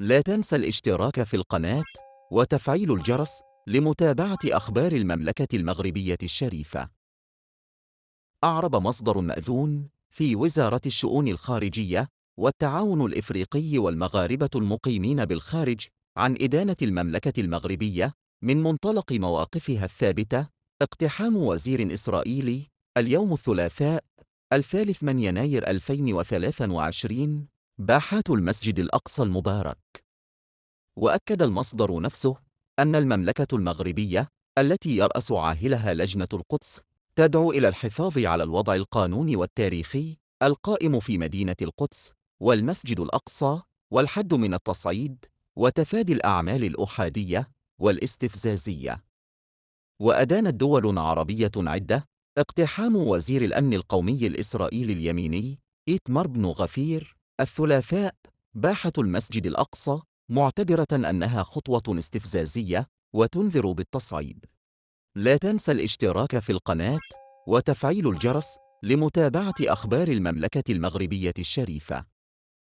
لا تنسى الاشتراك في القناة وتفعيل الجرس لمتابعة أخبار المملكة المغربية الشريفة. أعرب مصدر مأذون في وزارة الشؤون الخارجية والتعاون الإفريقي والمغاربة المقيمين بالخارج عن إدانة المملكة المغربية من منطلق مواقفها الثابتة اقتحام وزير إسرائيلي اليوم الثلاثاء 3 يناير 2023 باحات المسجد الأقصى المبارك. وأكد المصدر نفسه أن المملكة المغربية التي يرأس عاهلها لجنة القدس تدعو إلى الحفاظ على الوضع القانوني والتاريخي القائم في مدينة القدس والمسجد الأقصى والحد من التصعيد وتفادي الأعمال الأحادية والاستفزازية. وأدانت دول عربية عدة اقتحام وزير الأمن القومي الإسرائيلي اليميني إيتمار بن غفير الثلاثاء باحة المسجد الأقصى، معتبرة أنها خطوة استفزازية وتنذر بالتصعيد. لا تنسى الاشتراك في القناة وتفعيل الجرس لمتابعة أخبار المملكة المغربية الشريفة.